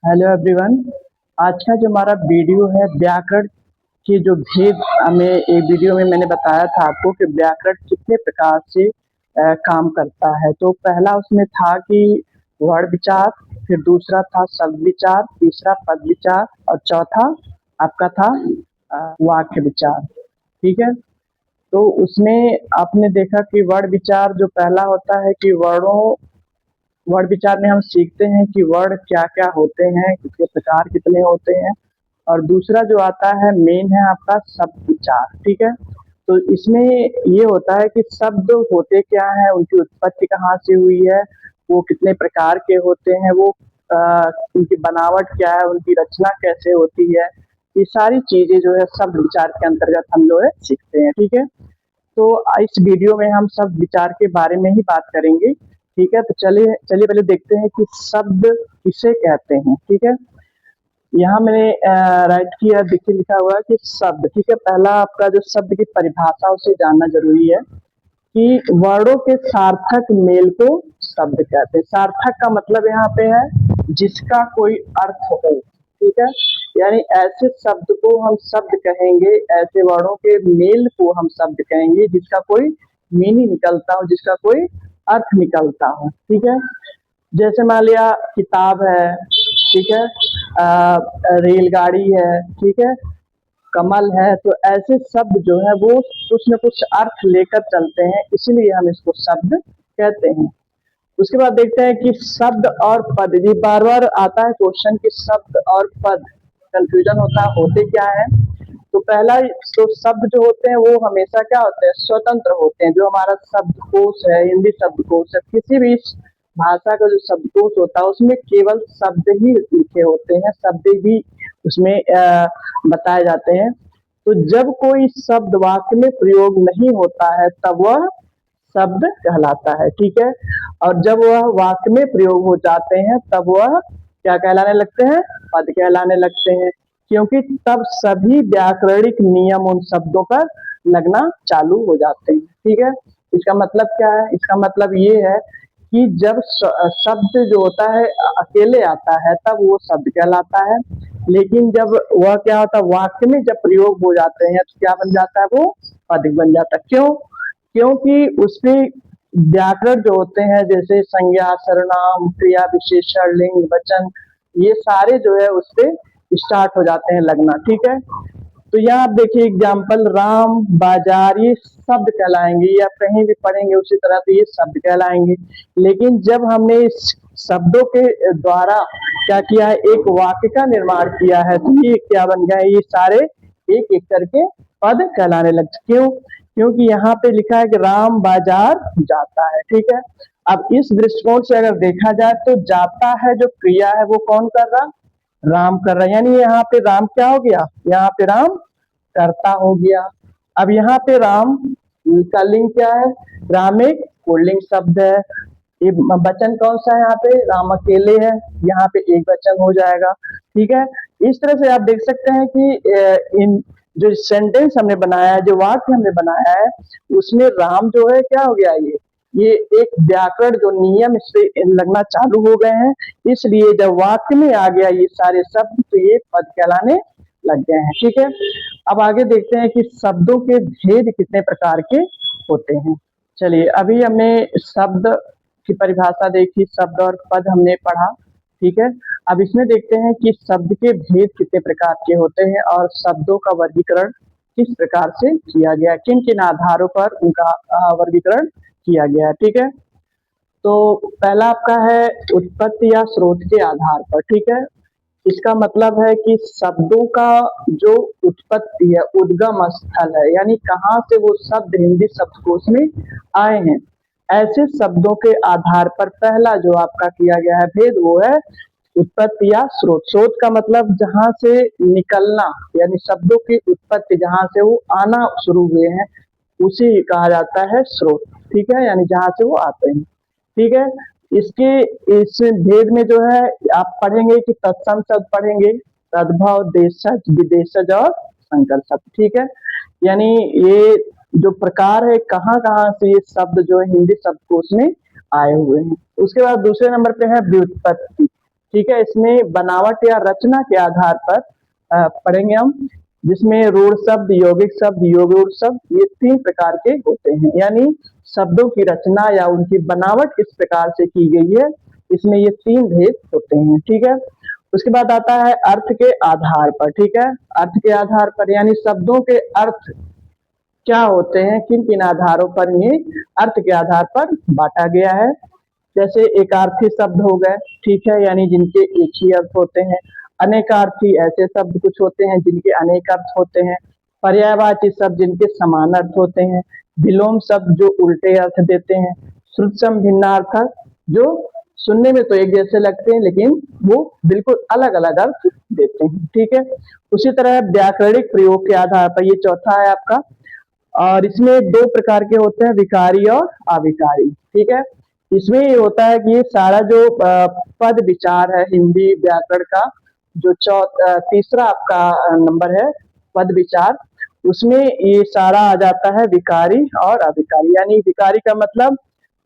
Hello everyone. आज का जो हमारा वीडियो है व्याकरण के जो भेद हमें एक वीडियो में मैंने बताया था आपको कि व्याकरण कितने प्रकार से काम करता है। तो पहला उसमें था कि वर्ण विचार, फिर दूसरा था शब्द विचार, तीसरा पद विचार और चौथा आपका था वाक्य विचार। ठीक है। तो उसमें आपने देखा कि वर्ण विचार जो पहला होता है कि वर्ण विचार में हम सीखते हैं कि वर्ण क्या क्या होते हैं, इसके प्रकार कितने होते हैं। और दूसरा जो आता है मेन है आपका शब्द विचार। ठीक है। तो इसमें ये होता है कि शब्द होते क्या हैं, उनकी उत्पत्ति कहाँ से हुई है, वो कितने प्रकार के होते हैं, वो उनकी बनावट क्या है, उनकी रचना कैसे होती है, ये सारी चीजें जो है शब्द विचार के अंतर्गत हम लोग सीखते हैं। ठीक है। तो इस वीडियो में हम शब्द विचार के बारे में ही बात करेंगे। ठीक है। तो चलिए चलिए पहले देखते हैं कि शब्द किसे कहते हैं। ठीक है। यहाँ मैंने राइट किया, देखिए लिखा हुआ है कि शब्द। ठीक है। पहला आपका जो शब्द की परिभाषा उसे जानना जरूरी है कि वर्णों के सार्थक मेल को शब्द कहते हैं। सार्थक का मतलब यहाँ पे है जिसका कोई अर्थ हो। ठीक है। यानी ऐसे शब्द को हम शब्द कहेंगे, ऐसे वर्णों के मेल को हम शब्द कहेंगे जिसका कोई मीनिंग निकलता हो, जिसका कोई अर्थ निकलता हो। ठीक है। जैसे मान लिया किताब है, ठीक है, रेलगाड़ी है, ठीक है, कमल है। तो ऐसे शब्द जो है वो कुछ न कुछ अर्थ लेकर चलते हैं, इसीलिए हम इसको शब्द कहते हैं। उसके बाद देखते हैं कि शब्द और पद। ये बार बार आता है क्वेश्चन कि शब्द और पद, कंफ्यूजन होता है, होते क्या है। तो पहला तो शब्द जो होते हैं वो हमेशा क्या होते हैं, स्वतंत्र होते हैं। जो हमारा शब्दकोश है, हिंदी शब्दकोश है, किसी भी भाषा का जो शब्दकोश होता है उसमें केवल शब्द ही लिखे होते हैं, शब्द भी उसमें बताए जाते हैं। तो जब कोई शब्द वाक्य में प्रयोग नहीं होता है तब वह शब्द कहलाता है। ठीक है। और जब वह वाक्य में प्रयोग हो जाते हैं तब वह क्या कहलाने लगते हैं, पद कहलाने लगते हैं। क्योंकि तब सभी व्याकरणिक नियम उन शब्दों पर लगना चालू हो जाते हैं। ठीक है। इसका मतलब क्या है, इसका मतलब ये है कि जब शब्द जो होता है अकेले आता है तब वो शब्द कहलाता है, लेकिन जब वह क्या होता है वाक्य में जब प्रयोग हो जाते हैं तो क्या बन जाता है, वो पद बन जाता है। क्यों? क्योंकि उसमें व्याकरण जो होते हैं जैसे संज्ञा, सर्वनाम, क्रिया विशेषण, लिंग, वचन, ये सारे जो है उससे स्टार्ट हो जाते हैं लगना। ठीक है। तो यहाँ आप देखिए एग्जाम्पल, राम, बाजार, ये शब्द कहलाएंगे, या कहीं भी पढ़ेंगे उसी तरह तो ये शब्द कहलाएंगे। लेकिन जब हमने इस शब्दों के द्वारा क्या किया है, एक वाक्य का निर्माण किया है, तो ये क्या बन गए, ये सारे एक एक करके पद कहलाने लगते। क्यों? क्योंकि यहाँ पे लिखा है कि राम बाजार जाता है। ठीक है। अब इस दृष्टिकोण से अगर देखा जाए तो जाता है जो क्रिया है वो कौन कर रहा, राम कर रहा है। यानी यहाँ पे राम क्या हो गया, यहाँ पे राम कर्ता हो गया। अब यहाँ पे राम का लिंग क्या है, राम एक पुल्लिंग शब्द है। ये वचन कौन सा है, यहाँ पे राम अकेले है, यहाँ पे एक वचन हो जाएगा। ठीक है। इस तरह से आप देख सकते हैं कि इन जो सेंटेंस हमने बनाया है, जो वाक्य हमने बनाया है, उसमें राम जो है क्या हो गया, ये एक व्याकरण जो नियम इस पे लगना चालू हो गए हैं। इसलिए जब वाक्य में आ गया ये सारे शब्द तो ये पद कहलाने लग गए हैं। ठीक है। अब आगे देखते हैं कि शब्दों के भेद कितने प्रकार के होते हैं। चलिए, अभी हमने शब्द की परिभाषा देखी, शब्द और पद हमने पढ़ा। ठीक है। अब इसमें देखते हैं कि शब्द के भेद कितने प्रकार के होते हैं और शब्दों का वर्गीकरण किस प्रकार से किया गया, किन किन आधारों पर उनका वर्गीकरण किया गया है। ठीक है। तो पहला आपका है उत्पत्ति या स्रोत के आधार पर। ठीक है। इसका मतलब है कि शब्दों का जो उत्पत्ति है, उद्गम स्थल है, यानी कहाँ से वो शब्द हिंदी शब्दकोश में आए हैं, ऐसे शब्दों के आधार पर पहला जो आपका किया गया है भेद वो है उत्पत्ति या स्रोत। स्रोत का मतलब जहां से निकलना, यानी शब्दों की उत्पत्ति जहां से वो आना शुरू हुए हैं उसे कहा जाता है स्रोत। ठीक है। यानी जहां से वो आते हैं। ठीक है। इसके इस भेद में जो है आप पढ़ेंगे कि तत्सम शब्द पढ़ेंगे, तद्भव, देशज, विदेशज और संकर शब्द। ठीक है। यानी ये जो प्रकार है कहाँ कहाँ से ये शब्द जो है हिंदी शब्दकोश में आए हुए हैं। उसके बाद दूसरे नंबर पे है व्युत्पत्ति। ठीक है। इसमें बनावट या रचना के आधार पर पढ़ेंगे हम, जिसमें रूढ़ शब्द, यौगिक शब्द, योग रूढ़ शब्द, ये 3 प्रकार के होते हैं। यानी शब्दों की रचना या उनकी बनावट किस प्रकार से की गई है, इसमें ये 3 भेद होते हैं। ठीक है। उसके बाद आता है अर्थ के आधार पर। ठीक है। अर्थ के आधार पर यानी शब्दों के अर्थ क्या होते हैं, किन किन आधारों पर ये अर्थ के आधार पर बांटा गया है। जैसे एकार्थी शब्द हो गए, ठीक है, यानी जिनके एक ही अर्थ होते हैं। अनेकार्थी ऐसे शब्द कुछ होते हैं जिनके अनेक अर्थ होते हैं। पर्यायवाची शब्द जिनके समान अर्थ होते हैं। विलोम शब्द जो उल्टे अर्थ देते हैं। श्रुतसम भिन्नार्थक जो सुनने में तो एक जैसे लगते हैं लेकिन वो बिल्कुल अलग अलग अर्थ देते हैं। ठीक है। उसी तरह व्याकरणिक प्रयोग के आधार पर, ये चौथा है आपका, और इसमें 2 प्रकार के होते हैं, विकारी और अविकारी। ठीक है। इसमें ये होता है कि ये सारा जो पद विचार है हिंदी व्याकरण का, जो तीसरा आपका नंबर है पद विचार, उसमें ये सारा आ जाता है विकारी और अविकारी। यानी विकारी का मतलब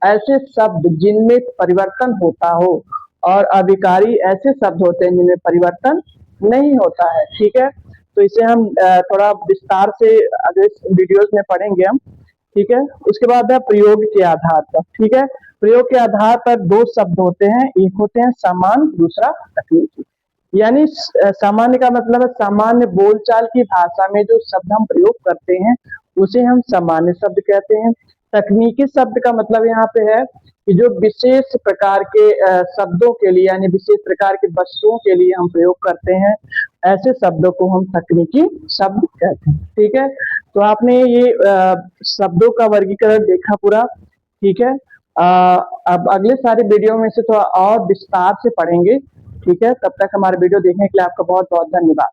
ऐसे शब्द जिनमें परिवर्तन होता हो, और अविकारी ऐसे शब्द होते हैं जिनमें परिवर्तन नहीं होता है। ठीक है। तो इसे हम थोड़ा विस्तार से अगले वीडियोस में पढ़ेंगे हम। ठीक है। उसके बाद है प्रयोग के आधार पर। ठीक है। प्रयोग के आधार पर 2 शब्द होते हैं, एक होते हैं सामान्य, दूसरा तकनीकी। यानी सामान्य का मतलब है सामान्य बोलचाल की भाषा में जो शब्द हम प्रयोग करते हैं उसे हम सामान्य शब्द कहते हैं। तकनीकी शब्द का मतलब यहाँ पे है कि जो विशेष प्रकार के शब्दों के लिए यानी विशेष प्रकार की वस्तुओं के लिए हम प्रयोग करते हैं, ऐसे शब्दों को हम तकनीकी शब्द कहते हैं। ठीक है। तो आपने ये शब्दों का वर्गीकरण देखा पूरा। ठीक है। अब अगले सारे वीडियो में से थोड़ा और विस्तार से पढ़ेंगे। ठीक है। तब तक हमारे वीडियो देखने के लिए आपका बहुत बहुत धन्यवाद।